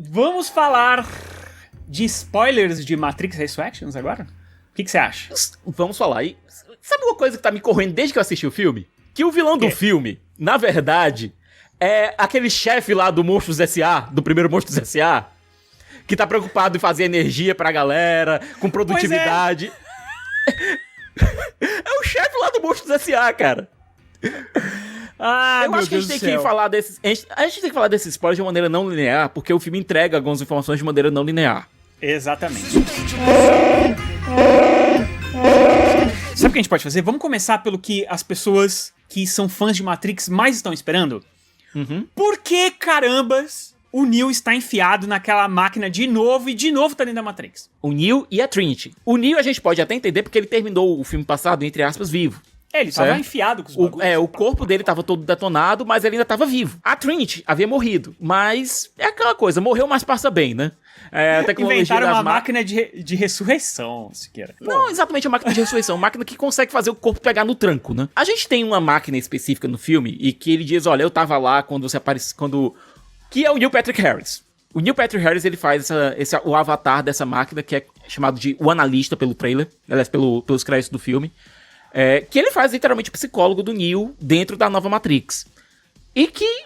Vamos falar de spoilers de Matrix Resurrections agora? O que você acha? Vamos falar. E sabe uma coisa que tá me correndo desde que eu assisti o filme? Que o vilão do filme, na verdade, é aquele chefe lá do Monstros S.A., do primeiro Monstros S.A., que tá preocupado em fazer energia pra galera, com produtividade. É o chefe lá do Monstros S.A., cara. Eu acho que a gente tem que falar desses. A gente tem que falar desses spoilers de maneira não linear, porque o filme entrega algumas informações de maneira não linear. Exatamente. Sabe o que a gente pode fazer? Vamos começar pelo que as pessoas que são fãs de Matrix mais estão esperando. Por que carambas o Neo está enfiado naquela máquina de novo e de novo tá dentro da Matrix? O Neo e a Trinity. O Neo a gente pode até entender porque ele terminou o filme passado, entre aspas, vivo. Ele tava enfiado com os bagulhos. O corpo dele tava todo detonado, mas ele ainda tava vivo. A Trinity havia morrido, mas é aquela coisa, morreu, mas passa bem, né? A tecnologia inventaram uma máquina de ressurreição, Siqueira. Não exatamente uma máquina de ressurreição, uma máquina que consegue fazer o corpo pegar no tranco, né? A gente tem uma máquina específica no filme e que ele diz, olha, eu tava lá quando você apareceu, que é o Neil Patrick Harris. O Neil Patrick Harris, ele faz o avatar dessa máquina, que é chamado de O Analista pelo trailer, aliás, pelos créditos do filme. Que ele faz literalmente o psicólogo do Neo dentro da nova Matrix. E que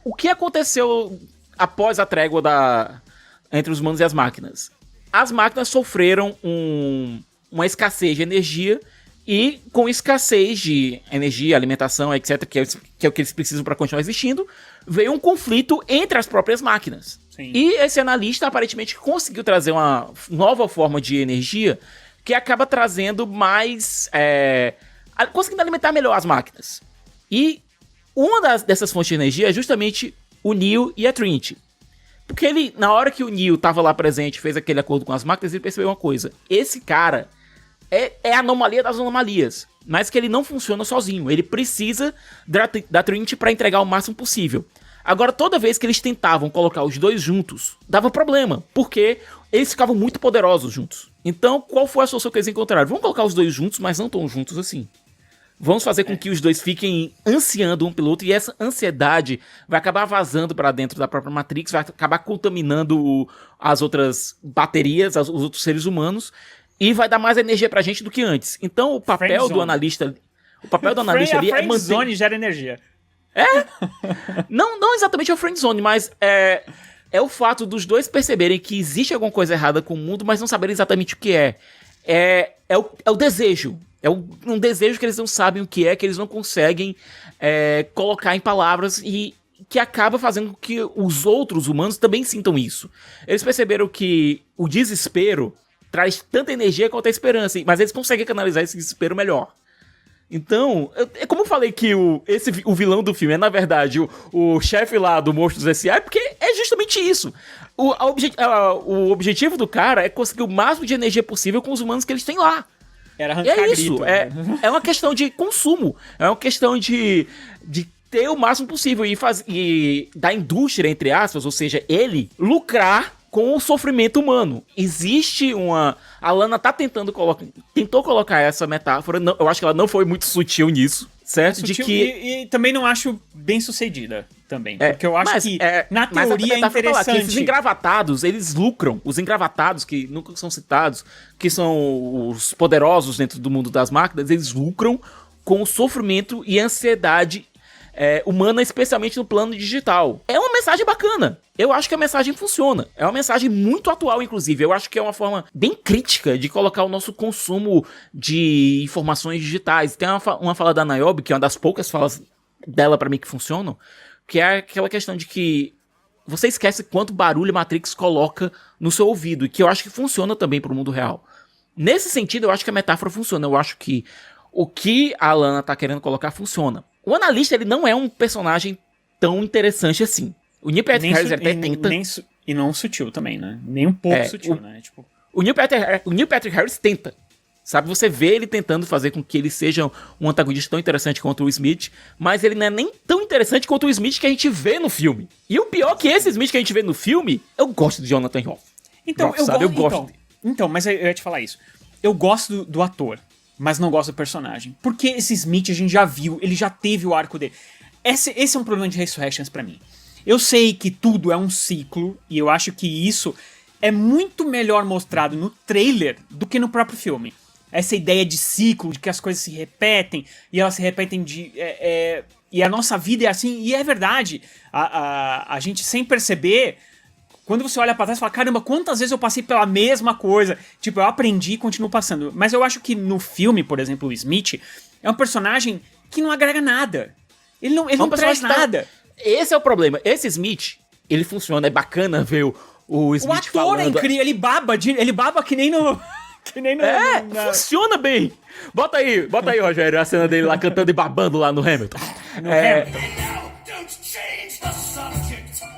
o que aconteceu após a trégua entre os humanos e as máquinas? As máquinas sofreram uma escassez de energia e com escassez de energia, alimentação, etc., que é o que eles precisam para continuar existindo, veio um conflito entre as próprias máquinas. Sim. E esse analista aparentemente conseguiu trazer uma nova forma de energia que acaba trazendo mais... conseguindo alimentar melhor as máquinas. E uma dessas fontes de energia é justamente o Neo e a Trinity. Porque na hora que o Neo tava lá presente, fez aquele acordo com as máquinas, ele percebeu uma coisa. Esse cara é a anomalia das anomalias. Mas que ele não funciona sozinho. Ele precisa da Trinity para entregar o máximo possível. Agora, toda vez que eles tentavam colocar os dois juntos, dava problema. Porque eles ficavam muito poderosos juntos. Então, qual foi a solução que eles encontraram? Vamos colocar os dois juntos, mas não tão juntos assim. Vamos fazer com que os dois fiquem ansiando um pelo outro, e essa ansiedade vai acabar vazando para dentro da própria Matrix, vai acabar contaminando as outras baterias, os outros seres humanos, e vai dar mais energia pra gente do que antes. Então, o papel do analista ali é manter... Zone gera energia. Não exatamente é o friendzone, mas é o fato dos dois perceberem que existe alguma coisa errada com o mundo, mas não saberem exatamente o que é. É o desejo. É um desejo que eles não sabem o que é, que eles não conseguem colocar em palavras e que acaba fazendo com que os outros humanos também sintam isso. Eles perceberam que o desespero traz tanta energia quanto a esperança, mas eles conseguem canalizar esse desespero melhor. Então, é como eu falei que o vilão do filme é, na verdade, o chefe lá do Monstros S.A., porque é justamente isso. O objetivo do cara é conseguir o máximo de energia possível com os humanos que eles têm lá. Era arrancar isso, grito, é uma questão de consumo, é uma questão de ter o máximo possível e da indústria, entre aspas, ou seja, ele lucrar com o sofrimento humano. Existe a Lana tentou colocar essa metáfora, eu acho que ela não foi muito sutil nisso, certo? Sutil, e também não acho bem sucedida também, porque eu acho que na teoria é interessante. Esses engravatados, eles lucram. Os engravatados, que nunca são citados, que são os poderosos dentro do mundo das máquinas, eles lucram com o sofrimento e ansiedade humana, especialmente no plano digital. É uma mensagem bacana. Eu acho que a mensagem funciona. É uma mensagem muito atual, inclusive. Eu acho que é uma forma bem crítica de colocar o nosso consumo de informações digitais. Tem uma fala da Niobe, que é uma das poucas falas dela pra mim que funcionam, que é aquela questão de que você esquece quanto barulho a Matrix coloca no seu ouvido, e que eu acho que funciona também pro mundo real. Nesse sentido, eu acho que a metáfora funciona. Eu acho que o que a Lana tá querendo colocar funciona. O analista, ele não é um personagem tão interessante assim. O Neil Patrick Harris até tenta... E não sutil também, né? Nem um pouco sutil, né? Tipo... O Neil Patrick Harris tenta. Sabe, você vê ele tentando fazer com que ele seja um antagonista tão interessante quanto o Smith, mas ele não é nem tão interessante quanto o Smith que a gente vê no filme. E o pior que esse Smith que a gente vê no filme, eu gosto de Jonathan Groff. Então, mas eu ia te falar isso. Eu gosto do ator, mas não gosto do personagem. Porque esse Smith a gente já viu, ele já teve o arco dele. Esse é um problema de Resurrections pra mim. Eu sei que tudo é um ciclo, e eu acho que isso é muito melhor mostrado no trailer do que no próprio filme. Essa ideia de ciclo, de que as coisas se repetem, e elas se repetem e a nossa vida é assim, e é verdade. A gente, sem perceber, quando você olha pra trás, fala, caramba, quantas vezes eu passei pela mesma coisa? Tipo, eu aprendi e continuo passando. Mas eu acho que no filme, por exemplo, o Smith é um personagem que não agrega nada. Ele não traz nada. Esse é o problema. Esse Smith, ele funciona, é bacana ver o Smith falando. O ator falando. é incrível, ele baba que nem no... Funciona bem. Bota aí, Rogério, a cena dele lá cantando e babando lá no Hamilton. Hamilton.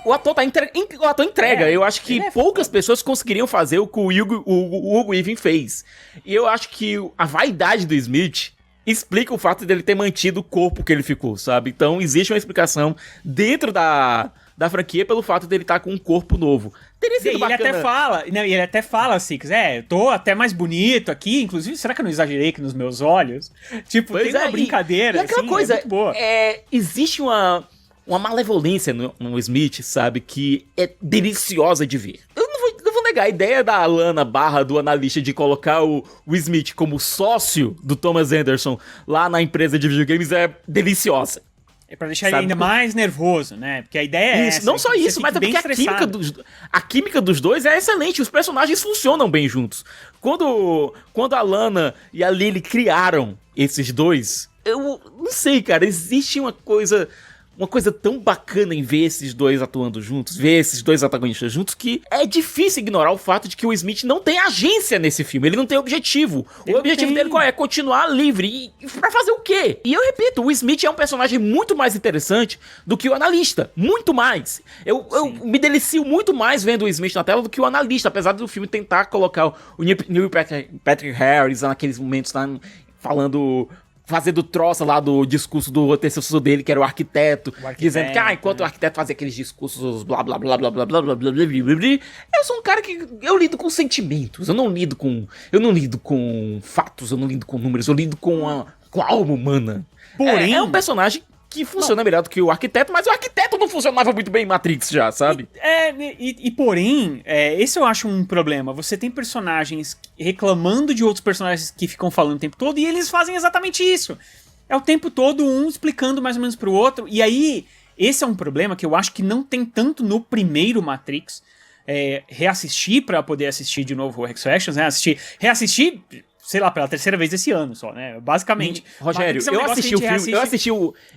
O ator entrega. Eu acho que poucas pessoas conseguiriam fazer o que o Hugo Weaving fez. E eu acho que a vaidade do Smith explica o fato dele ter mantido o corpo que ele ficou, sabe? Então existe uma explicação dentro da franquia pelo fato dele estar com um corpo novo. Teria sido bacana. Ele até fala assim, eu tô até mais bonito aqui, inclusive, será que eu não exagerei aqui nos meus olhos? Tipo, pois tem uma brincadeira, e aquela assim, coisa, é muito boa. Existe uma malevolência no Smith, sabe, que é deliciosa de ver. Eu não vou negar, a ideia da Alana / do analista de colocar o Smith como sócio do Thomas Anderson lá na empresa de videogames é deliciosa. É pra deixar ele ainda mais nervoso, né? Porque a ideia é essa. Não só isso, mas é porque a química dos dois é excelente. Os personagens funcionam bem juntos. Quando a Lana e a Lily criaram esses dois, eu não sei, cara. Existe uma coisa tão bacana em ver esses dois atuando juntos, ver esses dois antagonistas juntos, que é difícil ignorar o fato de que o Smith não tem agência nesse filme, ele não tem objetivo. O objetivo dele qual é? Continuar livre. E pra fazer o quê? E eu repito, o Smith é um personagem muito mais interessante do que o analista. Muito mais. Eu me delicio muito mais vendo o Smith na tela do que o analista, apesar do filme tentar colocar o Neil Patrick Harris naqueles momentos, tá, fazendo troça lá do discurso do antecessor dele, que era o arquiteto, dizendo que, enquanto o arquiteto fazia aqueles discursos blá blá blá blá blá blá blá blá blá blá, eu sou um cara que eu lido com sentimentos, eu não lido com fatos, eu não lido com números, eu lido com a alma humana. Porém, é um personagem que funciona melhor do que o arquiteto, mas o arquiteto não funcionava muito bem em Matrix já, sabe? Porém, esse eu acho um problema. Você tem personagens reclamando de outros personagens que ficam falando o tempo todo, e eles fazem exatamente isso. É o tempo todo um explicando mais ou menos pro outro, e aí, esse é um problema que eu acho que não tem tanto no primeiro Matrix. Reassistir pra poder assistir de novo o Resurrections, né? Reassistir, sei lá, pela terceira vez esse ano só, né? Basicamente. Rogério,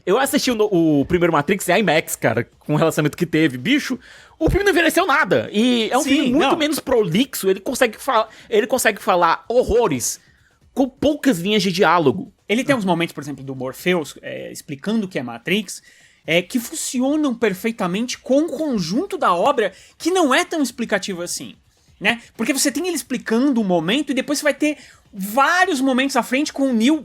eu assisti o primeiro Matrix em IMAX, cara, com o relacionamento que teve. Bicho, o filme não envelheceu nada. E é um filme muito menos prolixo, ele consegue falar horrores com poucas linhas de diálogo. Ele tem uns momentos, por exemplo, do Morpheus, explicando o que é Matrix, que funcionam perfeitamente com o conjunto da obra, que não é tão explicativo assim, né? Porque você tem ele explicando um momento e depois você vai ter vários momentos à frente com o Neo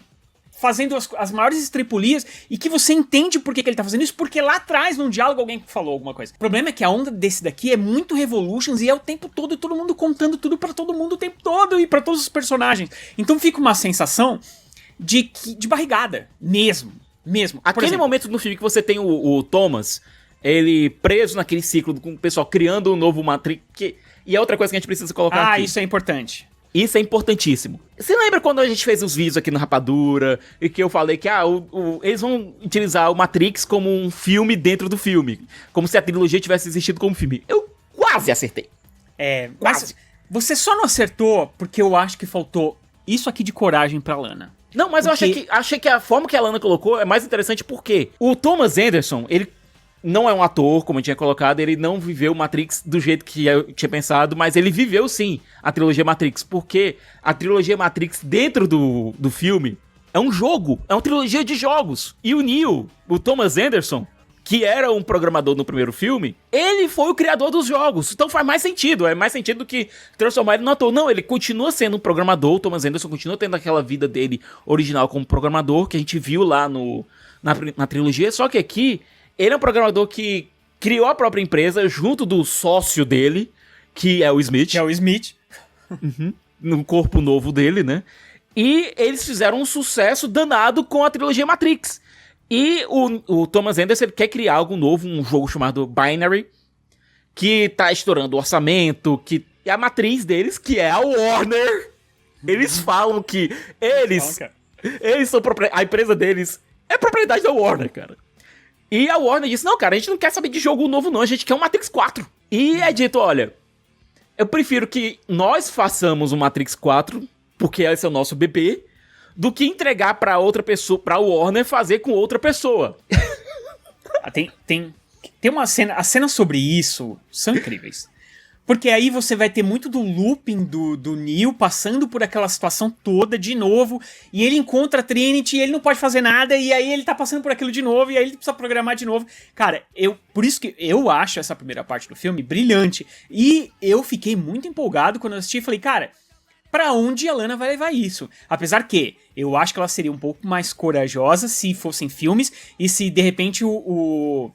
fazendo as maiores estripulias e que você entende por que ele tá fazendo isso, porque lá atrás, num diálogo, alguém falou alguma coisa. O problema é que a onda desse daqui é muito Revolutions e é o tempo todo, todo mundo contando tudo pra todo mundo o tempo todo e pra todos os personagens. Então fica uma sensação de barrigada, mesmo. Aquele momento no filme que você tem o Thomas, ele preso naquele ciclo com o pessoal criando um novo Matrix, e é outra coisa que a gente precisa colocar aqui. Isso é importante. Isso é importantíssimo. Você lembra quando a gente fez os vídeos aqui no Rapadura e que eu falei que eles vão utilizar o Matrix como um filme dentro do filme, como se a trilogia tivesse existido como filme? Eu quase acertei. Mas você só não acertou porque eu acho que faltou isso aqui de coragem pra Lana. Não, mas eu achei que a forma que a Lana colocou é mais interessante porque o Thomas Anderson, ele não é um ator, como eu tinha colocado, ele não viveu Matrix do jeito que eu tinha pensado, mas ele viveu sim a trilogia Matrix, porque a trilogia Matrix dentro do filme é um jogo, é uma trilogia de jogos. E o Neo, o Thomas Anderson, que era um programador no primeiro filme, ele foi o criador dos jogos. Então faz mais sentido, é mais sentido do que transformar ele no ator. Não, ele continua sendo um programador, o Thomas Anderson continua tendo aquela vida dele original como programador, que a gente viu lá na trilogia, só que aqui ele é um programador que criou a própria empresa junto do sócio dele, que é o Smith. No corpo novo dele, né? E eles fizeram um sucesso danado com a trilogia Matrix. E o Thomas Anderson ele quer criar algo novo, um jogo chamado Binary, que tá estourando o orçamento, que é a matriz deles, que é a Warner. Eles falam que eles são a empresa deles é propriedade da Warner, cara. E a Warner disse, não, cara, a gente não quer saber de jogo novo, não, a gente quer um Matrix 4. E é dito, olha, eu prefiro que nós façamos um Matrix 4, porque esse é o nosso bebê, do que entregar pra outra pessoa, pra Warner fazer com outra pessoa. Tem uma cena, as cenas sobre isso são incríveis. Porque aí você vai ter muito do looping do Neo passando por aquela situação toda de novo, e ele encontra a Trinity e ele não pode fazer nada, e aí ele tá passando por aquilo de novo, e aí ele precisa programar de novo. Cara, por isso que eu acho essa primeira parte do filme brilhante, e eu fiquei muito empolgado quando eu assisti e falei, cara, pra onde a Lana vai levar isso? Apesar que eu acho que ela seria um pouco mais corajosa se fossem filmes e se de repente o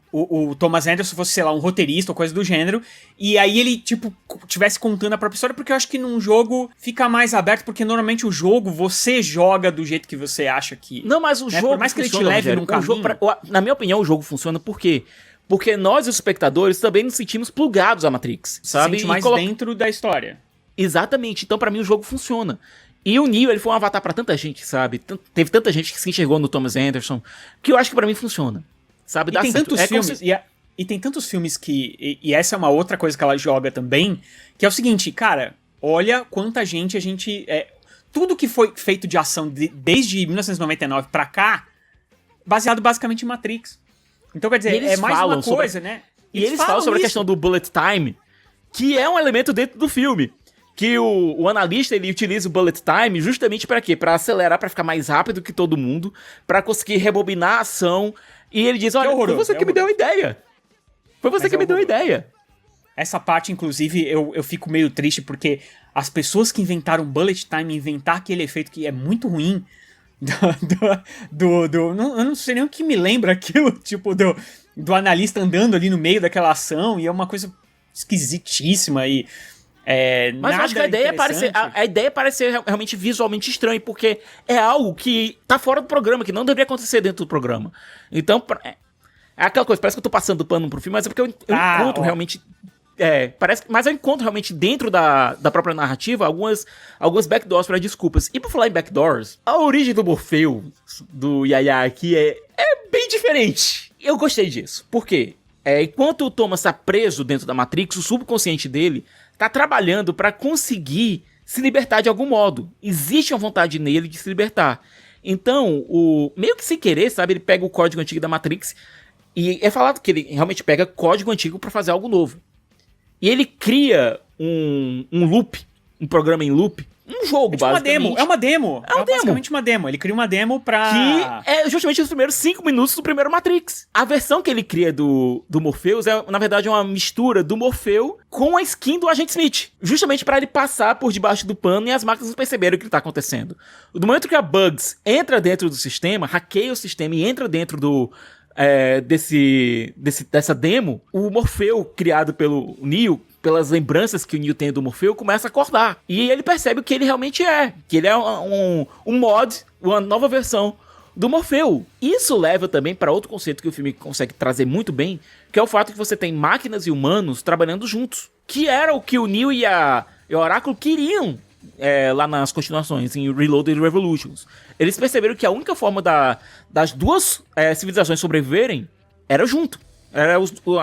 Thomas Anderson fosse, sei lá, um roteirista ou coisa do gênero, e aí ele, tipo, tivesse contando a própria história, porque eu acho que num jogo fica mais aberto, porque normalmente o jogo você joga do jeito que você acha que... Não, mas o jogo por mais que funciona, ele te leve Rogério, num caminho... na minha opinião, o jogo funciona por quê? Porque nós, os espectadores, também nos sentimos plugados à Matrix, sabe? Se sente mais dentro da história. Exatamente, então pra mim o jogo funciona. E o Neo, ele foi um avatar pra tanta gente, sabe? Teve tanta gente que se enxergou no Thomas Anderson, que eu acho que pra mim funciona, sabe? E tem tantos filmes, e tem tantos filmes que... E essa é uma outra coisa que ela joga também, que é o seguinte, cara, olha quanta gente a gente... tudo que foi feito de ação desde 1999 pra cá, baseado basicamente em Matrix. Então, quer dizer, é mais uma coisa, né? E eles falam sobre a questão do bullet time, que é um elemento dentro do filme. Que o analista, ele utiliza o bullet time justamente para quê? Para acelerar, para ficar mais rápido que todo mundo, para conseguir rebobinar a ação. E ele diz, olha, foi você que me deu a ideia. Foi você que me deu a ideia. Essa parte, inclusive, eu fico meio triste, porque as pessoas que inventaram bullet time, inventar aquele efeito que é muito ruim, eu não sei nem o que me lembra aquilo, tipo, do analista andando ali no meio daquela ação, e é uma coisa esquisitíssima e... Mas eu acho que a ideia parece ser realmente visualmente estranha, porque é algo que tá fora do programa, que não deveria acontecer dentro do programa. Então, é aquela coisa, parece que eu tô passando pano pro filme, mas é porque eu encontro realmente... mas eu encontro realmente dentro da própria narrativa algumas backdoors para desculpas. E por falar em backdoors, a origem do Morpheu, do Yaya aqui, é bem diferente. Eu gostei disso. Por quê? Enquanto o Thomas tá preso dentro da Matrix, o subconsciente dele tá trabalhando para conseguir se libertar de algum modo. Existe uma vontade nele de se libertar. Então, meio que sem querer, sabe, ele pega o código antigo da Matrix e é falado que ele realmente pega código antigo para fazer algo novo. E ele cria um loop, um programa em loop, um jogo, basicamente. É uma demo. É basicamente uma demo. Ele cria uma demo pra... Que é justamente os primeiros 5 minutos do primeiro Matrix. A versão que ele cria do Morpheus é, na verdade, uma mistura do Morpheu com a skin do Agente Smith. Justamente pra ele passar por debaixo do pano e as máquinas não perceberem o que tá acontecendo. No momento que a Bugs entra dentro do sistema, hackeia o sistema e entra dentro dessa demo, o Morpheu criado pelo Neo, pelas lembranças que o Neo tem do Morpheu, começa a acordar. E ele percebe o que ele realmente é. Que ele é um mod, uma nova versão do Morpheu. Isso leva também para outro conceito que o filme consegue trazer muito bem, que é o fato que você tem máquinas e humanos trabalhando juntos. Que era o que o Neo e o Oráculo queriam lá nas continuações, em Reloaded Revolutions. Eles perceberam que a única forma das duas civilizações sobreviverem era junto.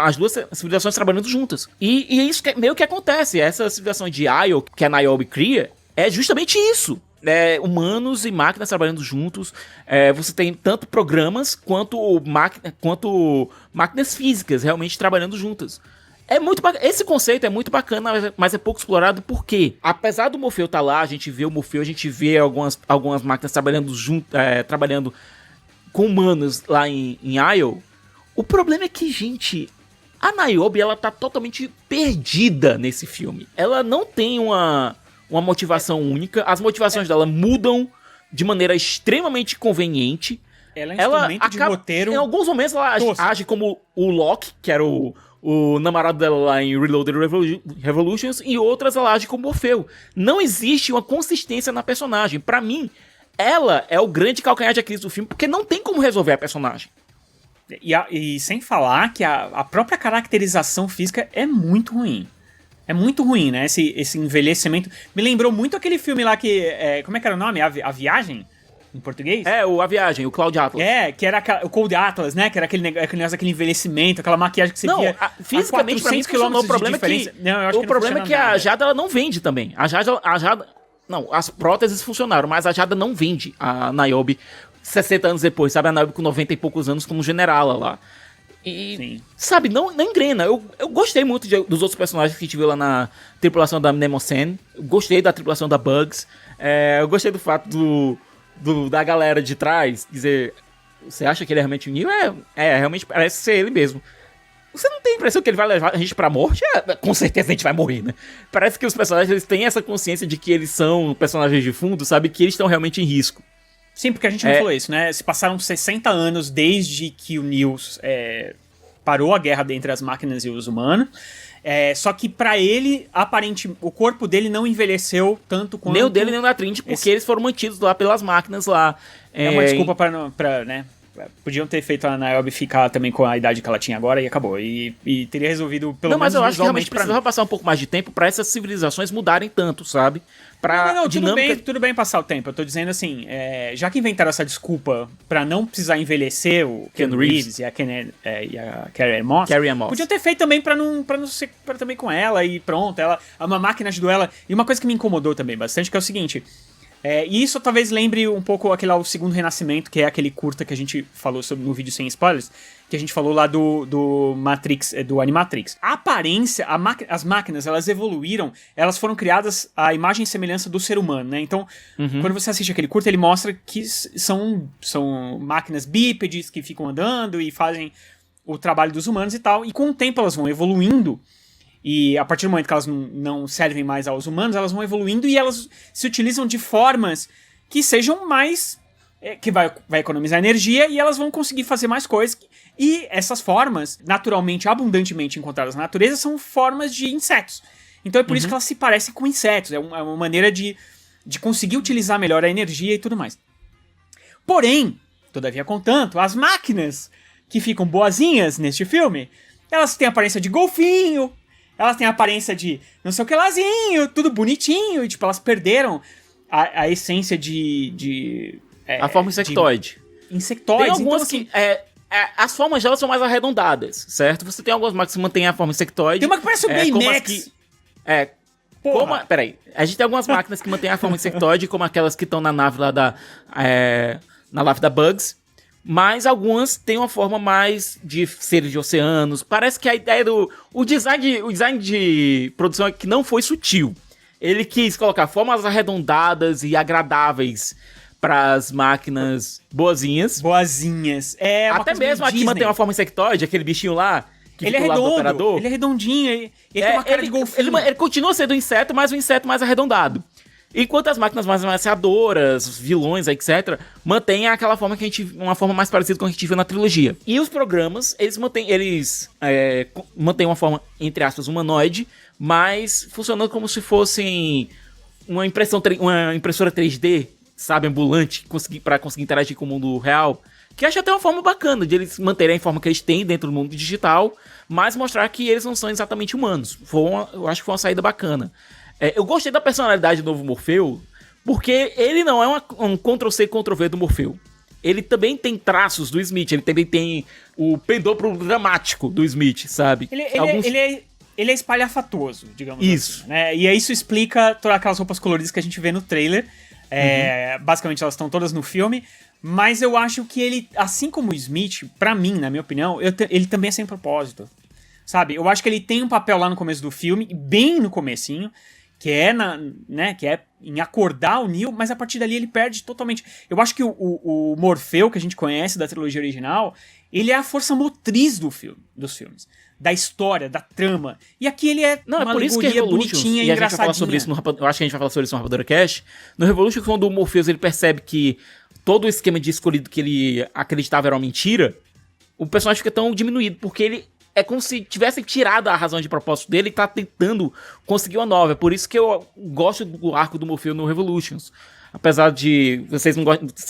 As duas civilizações trabalhando juntas. E isso meio que acontece. Essa civilização de Io, que a Niobe cria, é justamente isso. Humanos e máquinas trabalhando juntos. Você tem tanto programas quanto máquinas físicas realmente trabalhando juntas. Esse conceito é muito bacana, mas é pouco explorado porque, apesar do Morpheu estar lá, a gente vê o Morpheu, a gente vê algumas máquinas trabalhando trabalhando com humanos lá em Io. O problema é que, gente, a Niobe, ela tá totalmente perdida nesse filme. Ela não tem uma motivação única. As motivações dela mudam de maneira extremamente conveniente. Ela é um instrumento de roteiro. Em alguns momentos ela age como o Locke, que era o namorado dela lá em Reloaded Revolutions, e outras ela age como Morpheu. Não existe uma consistência na personagem. Pra mim, ela é o grande calcanhar de Aquiles do filme, porque não tem como resolver a personagem. E sem falar que a própria caracterização física é muito ruim. É muito ruim, né? Esse envelhecimento. Me lembrou muito aquele filme lá que... como é que era o nome? A Viagem? Em português? A Viagem, o Cloud Atlas. Que era o Cold Atlas, né? Que era aquele negócio, aquele envelhecimento, aquela maquiagem que você via. Fisicamente, pra mim, funcionou. O problema é que a Jada ela não vende também. A Jada... Não, as próteses funcionaram, mas a Jada não vende a Niobe 60 anos depois, sabe? A Niobe com 90 e poucos anos como generala lá. E, sim, sabe, não engrena. Eu gostei muito dos outros personagens que a gente viu lá na tripulação da Mnemosyne. Eu gostei da tripulação da Bugs. Eu gostei do fato da galera de trás dizer: você acha que ele é realmente o Neo? Realmente parece ser ele mesmo. Você não tem a impressão que ele vai levar a gente pra morte? Com certeza a gente vai morrer, né? Parece que os personagens eles têm essa consciência de que eles são personagens de fundo, sabe? Que eles estão realmente em risco. Sim, porque a gente não falou isso, né? Se passaram 60 anos desde que o Neo parou a guerra entre as máquinas e os humanos. Só que pra ele, aparentemente, o corpo dele não envelheceu tanto quanto... Nem o dele, nem o da Trinity, porque eles foram mantidos lá pelas máquinas lá. É uma desculpa pra né? Podiam ter feito a Niobe ficar também com a idade que ela tinha agora e acabou. E teria resolvido pelo menos. Não, mas eu acho que realmente precisava passar um pouco mais de tempo pra essas civilizações mudarem tanto, sabe? Tudo bem passar o tempo. Eu tô dizendo assim, já que inventaram essa desculpa pra não precisar envelhecer o Ken Reeves e a Carrie-Anne Moss, podiam ter feito também pra não ser também com ela e pronto. Uma máquina ajudou ela. E uma coisa que me incomodou também bastante, que é o seguinte... e isso talvez lembre um pouco o Segundo Renascimento, que é aquele curta que a gente falou sobre no vídeo sem spoilers, que a gente falou lá do Matrix, do Animatrix. A aparência, as máquinas, elas evoluíram, elas foram criadas à imagem e semelhança do ser humano, né? Então, quando você assiste aquele curta, ele mostra que são máquinas bípedes que ficam andando e fazem o trabalho dos humanos e tal, e com o tempo elas vão evoluindo. E a partir do momento que elas não servem mais aos humanos, elas vão evoluindo e elas se utilizam de formas que sejam mais... que vai economizar energia e elas vão conseguir fazer mais coisas. E essas formas, naturalmente, abundantemente encontradas na natureza, são formas de insetos. Então é por isso que elas se parecem com insetos. É uma maneira de conseguir utilizar melhor a energia e tudo mais. Porém, todavia contanto, as máquinas que ficam boazinhas neste filme, elas têm a aparência de golfinho... Elas têm a aparência de não sei o que lázinho, tudo bonitinho. E, tipo, elas perderam a essência a forma insectoide. Insectoide. Tem algumas então, assim, que... as formas delas são mais arredondadas, certo? Você tem algumas máquinas que mantêm a forma insectoide. Tem uma que parece o Baymax. Peraí. A gente tem algumas máquinas que mantêm a forma insectoide, como aquelas que estão na nave lá na nave da Bugs. Mas algumas têm uma forma mais de seres de oceanos. Parece que a ideia o design de produção é que não foi sutil. Ele quis colocar formas arredondadas e agradáveis para as máquinas boazinhas. Até mesmo aqui mantém uma forma insectoide, aquele bichinho lá. Que ele é redondo, ele é redondinho. Ele tem uma cara de golfinho. Ele continua sendo um inseto, mas um inseto mais arredondado. Enquanto as máquinas mais ameaçadoras, vilões, etc., mantêm aquela forma uma forma mais parecida com a que a gente viu na trilogia. E os programas, eles mantêm uma forma, entre aspas, humanoide, mas funcionando como se fossem uma impressora 3D, sabe, ambulante, para conseguir interagir com o mundo real. Que acho até uma forma bacana de eles manterem a forma que eles têm dentro do mundo digital, mas mostrar que eles não são exatamente humanos. Eu acho que foi uma saída bacana. Eu gostei da personalidade do novo Morfeu, porque ele não é um Ctrl-C, Ctrl-V do Morfeu. Ele também tem traços do Smith, ele também tem o pendor dramático do Smith, sabe? Ele é espalhafatoso, digamos isso. Assim, né? E aí isso explica todas aquelas roupas coloridas que a gente vê no trailer. Basicamente elas estão todas no filme. Mas eu acho que ele, assim como o Smith, pra mim, na minha opinião, ele também é sem propósito. Sabe? Eu acho que ele tem um papel lá no começo do filme, bem no comecinho, que é em acordar o Neo, mas a partir dali ele perde totalmente. Eu acho que o Morfeu que a gente conhece da trilogia original, ele é a força motriz dos filmes, da história, da trama. E aqui ele é uma alegoria bonitinha e engraçadinha. Eu acho que a gente vai falar sobre isso no Rapadura Cash. No Revolution, quando o Morpheus ele percebe que todo o esquema de escolhido que ele acreditava era uma mentira, o personagem fica tão diminuído, porque ele é como se tivesse tirado a razão de propósito dele e tá tentando conseguir uma nova. É por isso que eu gosto do arco do Morfeu no Revolutions. apesar de você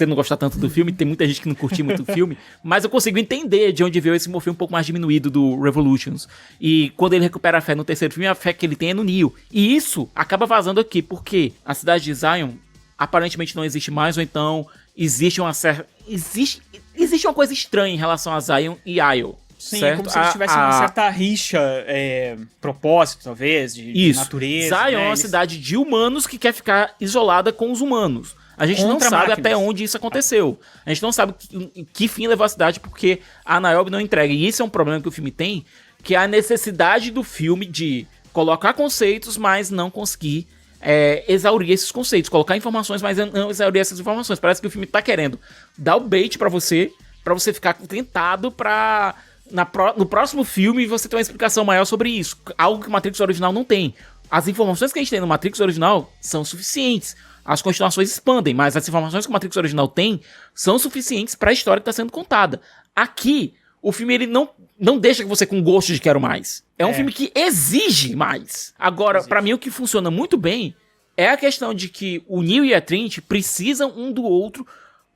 não gostar tanto do filme, tem muita gente que não curtiu muito o filme, mas eu consigo entender de onde veio esse morfeu um pouco mais diminuído do Revolutions. E quando ele recupera a fé no terceiro filme, a fé que ele tem é no Neo. E isso acaba vazando aqui, porque a cidade de Zion aparentemente não existe mais, ou então existe uma uma coisa estranha em relação a Zion e Isle. Sim, certo? É como se eles tivessem uma certa rixa, propósito, talvez, de natureza. Zion né? é uma cidade de humanos que quer ficar isolada com os humanos. A gente não sabe até onde isso aconteceu. A gente não sabe que fim levou a cidade, porque a Niobe não entrega. E isso é um problema que o filme tem, que é a necessidade do filme de colocar conceitos, mas não conseguir exaurir esses conceitos. Colocar informações, mas não exaurir essas informações. Parece que o filme tá querendo dar o bait pra você ficar tentado pra... No próximo filme você tem uma explicação maior sobre isso. Algo que o Matrix original não tem. As informações que a gente tem no Matrix original são suficientes. As continuações expandem, mas as informações que o Matrix original tem são suficientes para a história que está sendo contada. Aqui, o filme ele não deixa você com gosto de quero mais. É um filme que exige mais. Agora, para mim, o que funciona muito bem é a questão de que o Neo e a Trinity precisam um do outro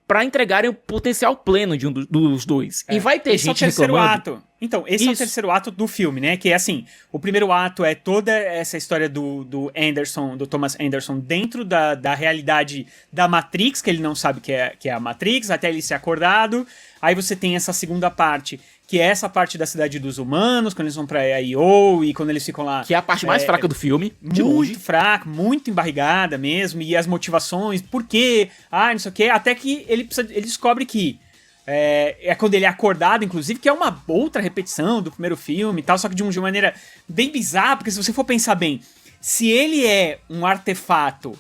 pra entregarem o potencial pleno de dos dois. E vai ter gente reclamando. Então, esse é o terceiro ato do filme, né? Que é assim, o primeiro ato é toda essa história do Anderson, do Thomas Anderson, dentro da realidade da Matrix, que ele não sabe que é a Matrix, até ele ser acordado. Aí você tem essa segunda parte, que é essa parte da cidade dos humanos, quando eles vão pra I.O. e quando eles ficam lá... Que é a parte mais fraca do filme, de muito longe. fraca, muito embarrigada mesmo, e as motivações, por quê, não sei o quê, até que ele descobre que é quando ele é acordado, inclusive, que é uma outra repetição do primeiro filme e tal, só que de uma maneira bem bizarra, porque se você for pensar bem, se ele é um artefato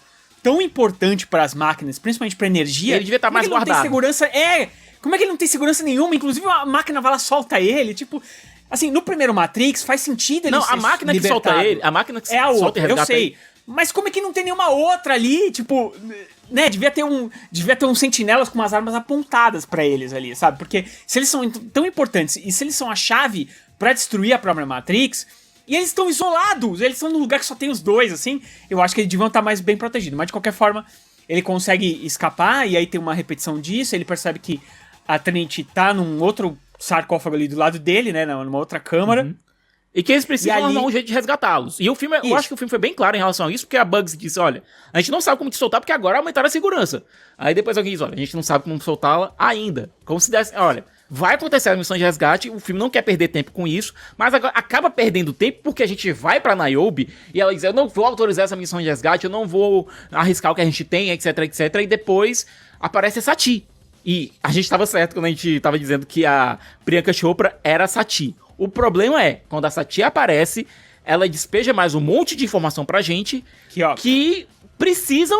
tão importante para as máquinas, principalmente para energia... Ele devia estar mais guardado. Não tem segurança, como é que ele não tem segurança nenhuma? Inclusive a máquina vai lá, solta ele, tipo... Assim, no primeiro Matrix faz sentido ele ser a máquina libertado. Que solta ele, a máquina que é a solta outra, e resgata eu sei. Ele. Mas como é que não tem nenhuma outra ali, tipo... Né, devia ter um sentinelas com umas armas apontadas pra eles ali, sabe? Porque se eles são tão importantes e se eles são a chave pra destruir a própria Matrix, e eles estão isolados, eles estão num lugar que só tem os dois, assim, eu acho que eles deviam estar mais bem protegidos. Mas de qualquer forma, ele consegue escapar e aí tem uma repetição disso, ele percebe que a Trinity tá num outro sarcófago ali do lado dele, né, numa outra câmara. Uhum. E que eles precisam arrumar um jeito de resgatá-los. E o filme, eu acho que o filme foi bem claro em relação a isso, porque a Bugs disse, olha, a gente não sabe como te soltar, porque agora aumentaram a segurança. Aí depois alguém diz, olha, a gente não sabe como soltá-la ainda. Como se desse, olha, vai acontecer a missão de resgate, o filme não quer perder tempo com isso, mas agora acaba perdendo tempo porque a gente vai pra Niobe e ela diz, eu não vou autorizar essa missão de resgate, eu não vou arriscar o que a gente tem, etc, etc. E depois aparece a Sati. E a gente tava certo quando a gente tava dizendo que a Priyanka Chopra era a Sati. O problema é, quando a Sati aparece, ela despeja mais um monte de informação pra gente que precisa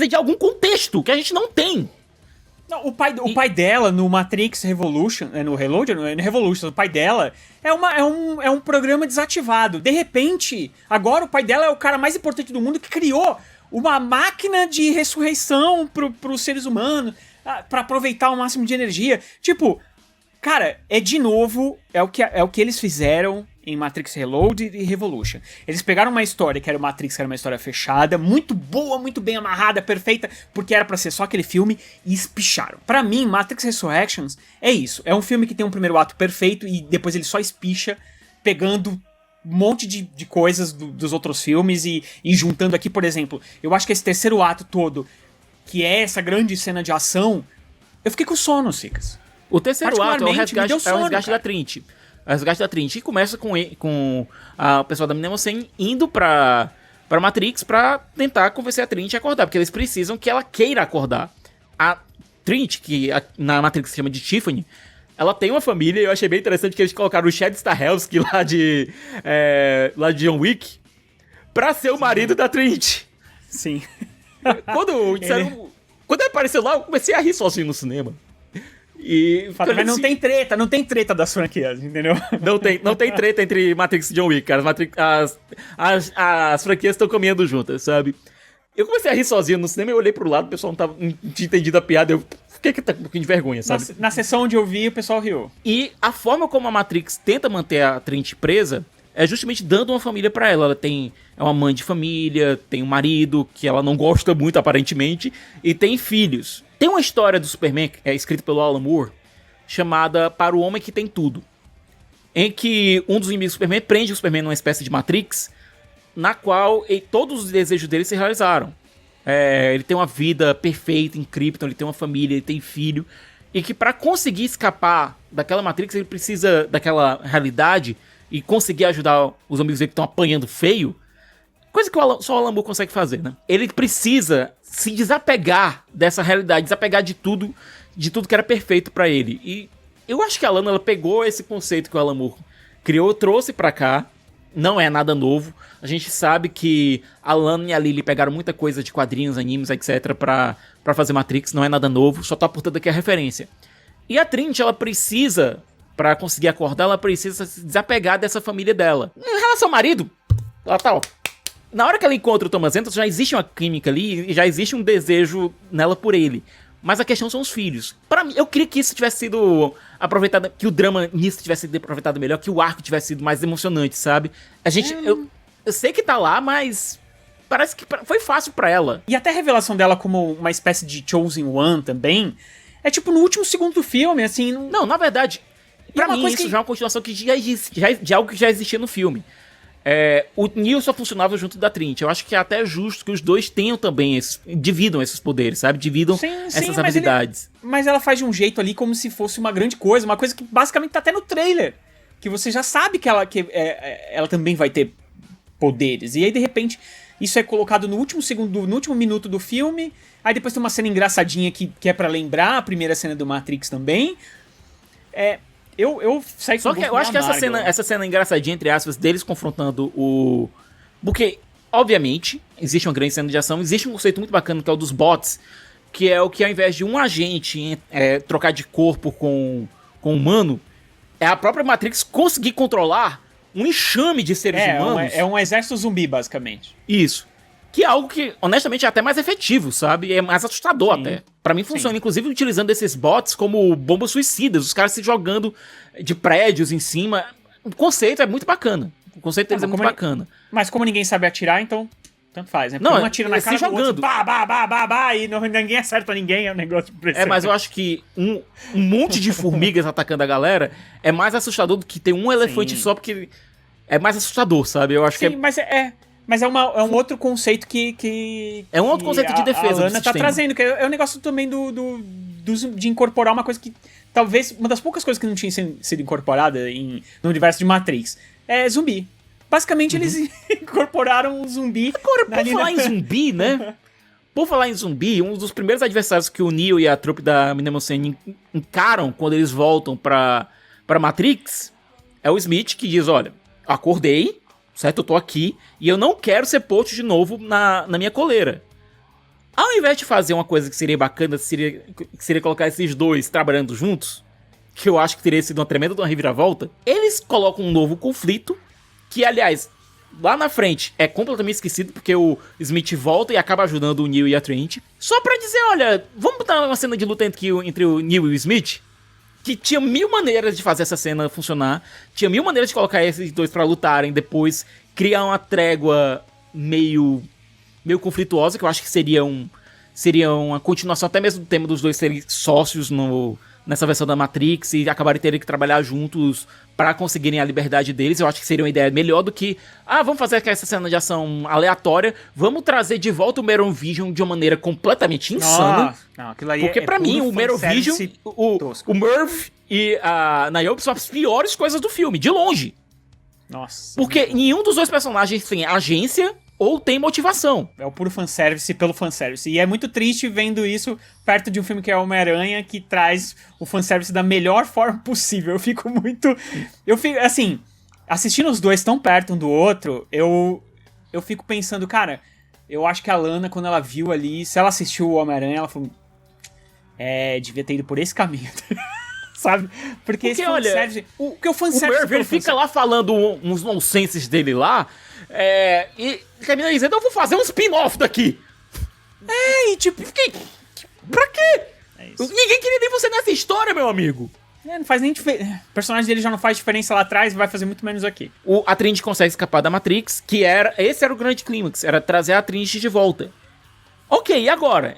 de algum contexto que a gente não tem. Não, o pai dela no Matrix Revolution, no Reload, no Revolution, o pai dela é um programa desativado. De repente, agora o pai dela é o cara mais importante do mundo que criou uma máquina de ressurreição pros seres humanos, pra aproveitar o máximo de energia. Tipo... Cara, de novo, é o que eles fizeram em Matrix Reload e Revolution. Eles pegaram uma história que era o Matrix, que era uma história fechada, muito boa, muito bem amarrada, perfeita, porque era pra ser só aquele filme, e espicharam. Pra mim, Matrix Resurrections é isso. É um filme que tem um primeiro ato perfeito e depois ele só espicha, pegando um monte de coisas dos outros filmes e juntando aqui, por exemplo. Eu acho que esse terceiro ato todo, que é essa grande cena de ação, eu fiquei com sono, Sicas. O terceiro ato é o resgate da Trinity. O resgate da Trinity começa com o pessoal da Mnemosyne indo pra Matrix pra tentar convencer a Trinity a acordar, porque eles precisam que ela queira acordar. A Trinity, que na Matrix se chama de Tiffany, ela tem uma família, e eu achei bem interessante que eles colocaram o Chad Stahelski lá de John Wick pra ser o marido da Trinity. Sim. Quando ele apareceu lá, eu comecei a rir sozinho no cinema. Mas não tem treta das franquias, entendeu? Não tem treta entre Matrix e John Wick, cara. As franquias estão caminhando juntas, sabe? Eu comecei a rir sozinho no cinema, eu olhei pro lado, o pessoal não tinha entendido a piada, eu fiquei com um pouquinho de vergonha, sabe? Na sessão onde eu vi, o pessoal riu. E a forma como a Matrix tenta manter a Trinity presa é justamente dando uma família pra ela. Ela é uma mãe de família, tem um marido que ela não gosta muito, aparentemente, e tem filhos. Tem uma história do Superman, escrita pelo Alan Moore, chamada Para o Homem que Tem Tudo, em que um dos inimigos do Superman prende o Superman numa espécie de Matrix, na qual todos os desejos dele se realizaram. Ele tem uma vida perfeita em Krypton, ele tem uma família, ele tem filho, e que pra conseguir escapar daquela Matrix, ele precisa daquela realidade e conseguir ajudar os amigos dele que estão apanhando feio, coisa que só o Alan Moore consegue fazer, né? Ele precisa se desapegar dessa realidade, desapegar de tudo que era perfeito pra ele. E eu acho que a Lana, ela pegou esse conceito que o Alan Moore criou, trouxe pra cá. Não é nada novo. A gente sabe que a Lana e a Lily pegaram muita coisa de quadrinhos, animes, etc. pra fazer Matrix. Não é nada novo, só tá aportando aqui a referência. E a Trinity, ela precisa, pra conseguir acordar, ela precisa se desapegar dessa família dela. Em relação ao marido, ela tá, ó. Na hora que ela encontra o Thomas Anderson, já existe uma química ali e já existe um desejo nela por ele. Mas a questão são os filhos. Pra mim, eu queria que isso tivesse sido aproveitado, que o drama nisso tivesse sido aproveitado melhor, que o arco tivesse sido mais emocionante, sabe? Eu sei que tá lá, mas parece que foi fácil pra ela. E até a revelação dela como uma espécie de Chosen One também, é tipo no último segundo do filme, assim... Não, na verdade, pra mim isso já é uma continuação de algo que já existia no filme. O Neo só funcionava junto da Trinity. Eu acho que é até justo que os dois tenham também dividam esses poderes, sabe? Dividam essas habilidades. Mas ela faz de um jeito ali como se fosse uma grande coisa, uma coisa que basicamente tá até no trailer. Que você já sabe que ela também vai ter poderes. E aí, de repente, isso é colocado no último segundo, no último minuto do filme. Aí depois tem uma cena engraçadinha que é pra lembrar a primeira cena do Matrix também. Eu saí com Só que eu acho que essa cena engraçadinha, entre aspas, deles confrontando o... Porque, obviamente, existe uma grande cena de ação, existe um conceito muito bacana que é o dos bots, que é o que ao invés de um agente trocar de corpo com um humano, é a própria Matrix conseguir controlar um enxame de seres humanos. É um exército zumbi, basicamente. Isso. Que é algo que, honestamente, é até mais efetivo, sabe? É mais assustador. Sim. Até. Pra mim funciona, inclusive, utilizando esses bots como bombas suicidas. Os caras se jogando de prédios em cima. O conceito é muito bacana. O conceito deles é muito bacana. Mas como ninguém sabe atirar, então... Tanto faz, né? Porque não, um atira na cara se jogando. E ninguém acerta ninguém, é um negócio impressionante. Mas eu acho que um monte de formigas atacando a galera é mais assustador do que ter um elefante só, porque é mais assustador, sabe? Eu acho que Mas é um outro conceito que é um outro conceito de defesa a Lana tá trazendo, que é o negócio também de incorporar uma coisa que talvez, uma das poucas coisas que não tinha sido incorporada no universo de Matrix, é zumbi. Basicamente eles incorporaram um zumbi. Agora, por falar em zumbi, né? Por falar em zumbi, um dos primeiros adversários que o Neo e a trupe da Minamosene encaram quando eles voltam pra Matrix é o Smith, que diz, olha, acordei, certo? Eu tô aqui e eu não quero ser posto de novo na minha coleira. Ao invés de fazer uma coisa que seria bacana, que seria colocar esses dois trabalhando juntos, que eu acho que teria sido uma tremenda reviravolta, eles colocam um novo conflito, que, aliás, lá na frente é completamente esquecido, porque o Smith volta e acaba ajudando o Neo e a Trinity, só pra dizer, olha, vamos botar uma cena de luta entre o Neo e o Smith, que tinha 1000 maneiras de fazer essa cena funcionar, tinha 1000 maneiras de colocar esses dois pra lutarem, depois criar uma trégua meio conflituosa, que eu acho que seria uma continuação até mesmo do tema dos dois serem sócios nessa versão da Matrix e acabarem terem que trabalhar juntos pra conseguirem a liberdade deles. Eu acho que seria uma ideia melhor do que vamos fazer essa cena de ação aleatória, vamos trazer de volta o Meron Vision de uma maneira completamente insana. Não, aquilo aí porque pra mim o Meron Vision, o Murph e a Niobe são as piores coisas do filme, de longe. Nossa. Porque nenhum dos dois personagens tem agência ou tem motivação. É o puro fanservice pelo fanservice. E é muito triste vendo isso perto de um filme que é Homem-Aranha, que traz o fanservice da melhor forma possível. Eu fico, assim, assistindo os dois tão perto um do outro, eu fico pensando, cara, eu acho que a Lana, quando ela viu ali, se ela assistiu o Homem-Aranha, ela falou, devia ter ido por esse caminho. Sabe? Porque esse fanservice... Porque o fanservice... O Merv, ele fica lá falando uns nonsenses dele lá, e termina dizendo, eu vou fazer um spin-off daqui. E tipo... Pra quê? Ninguém queria nem você nessa história, meu amigo. Não faz nem diferença. O personagem dele já não faz diferença lá atrás e vai fazer muito menos aqui. A Trinity consegue escapar da Matrix, esse era o grande clímax, era trazer a Trinity de volta. Ok, e agora?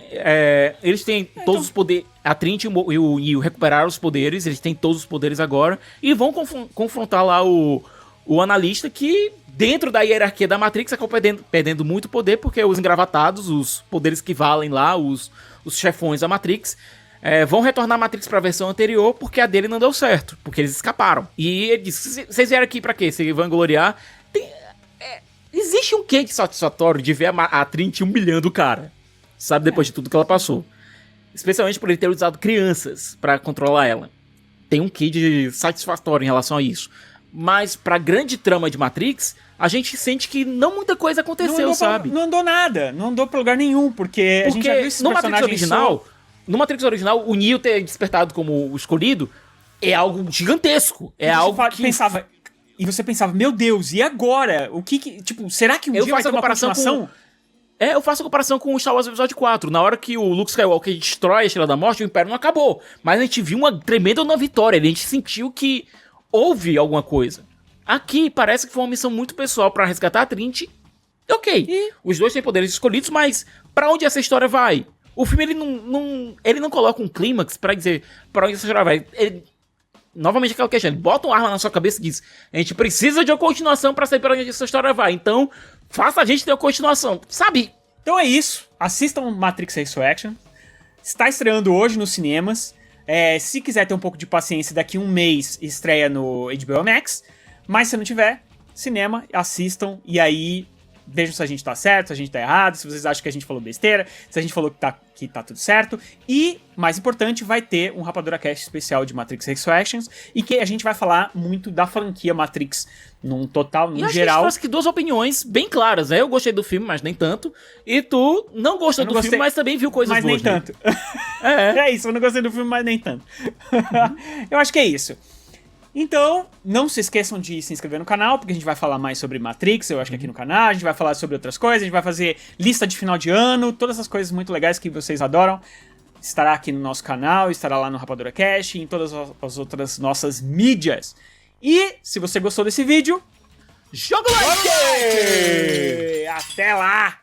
Eles têm todos os poderes. A Trinity e o Neo recuperaram os poderes, eles têm todos os poderes agora, e vão confrontar lá o analista que, dentro da hierarquia da Matrix, acabou perdendo muito poder, porque os engravatados, os poderes que valem lá, os chefões da Matrix, vão retornar a Matrix pra versão anterior, porque a dele não deu certo, porque eles escaparam. E ele disse, vocês vieram aqui pra quê? Se vangloriar? Existe um quê de satisfatório de ver a Trinity humilhando o cara, sabe, depois de tudo que ela passou. Especialmente por ele ter usado crianças pra controlar ela. Tem um quê de satisfatório em relação a isso. Mas pra grande trama de Matrix, a gente sente que não muita coisa aconteceu, sabe? Não andou nada, não andou pra lugar nenhum, porque a gente já viu esses personagens no Matrix original, o Neo ter despertado como o escolhido é algo gigantesco. Pensava, e você pensava, meu Deus, e agora? O que tipo, será que um dia vai ter uma continuação? Eu faço a comparação com o Star Wars Episódio 4. Na hora que o Luke Skywalker destrói a Estrela da Morte, o Império não acabou. Mas a gente viu uma tremenda vitória. A gente sentiu que houve alguma coisa. Aqui parece que foi uma missão muito pessoal pra resgatar a Trinity. Ok, os dois têm poderes escolhidos, mas pra onde essa história vai? O filme, ele não coloca um clímax pra dizer pra onde essa história vai. Novamente aquela questão, ele bota uma arma na sua cabeça e diz, a gente precisa de uma continuação pra saber pra onde essa história vai. Então, faça a gente ter uma continuação, sabe? Então é isso. Assistam Matrix Resurrection. Está estreando hoje nos cinemas. Se quiser ter um pouco de paciência, daqui um mês estreia no HBO Max. Mas se não tiver, cinema, assistam. E aí, vejam se a gente tá certo, se a gente tá errado, se vocês acham que a gente falou besteira, se a gente falou que tá tudo certo. E, mais importante, vai ter um Rapadura Cast especial de Matrix Resurrections. E que a gente vai falar muito da franquia Matrix num total, num geral. E a gente trouxe aqui duas opiniões bem claras, né? Eu gostei do filme, mas nem tanto. E tu não gostou do filme, mas também viu coisas boas. Mas nem tanto. É isso, eu não gostei do filme, mas nem tanto. Eu acho que é isso. Então, não se esqueçam de se inscrever no canal, porque a gente vai falar mais sobre Matrix, eu acho que aqui no canal, a gente vai falar sobre outras coisas, a gente vai fazer lista de final de ano, todas essas coisas muito legais que vocês adoram. Estará aqui no nosso canal, estará lá no Rapadura Cast e em todas as outras nossas mídias. E, se você gostou desse vídeo, joga o like! Até lá!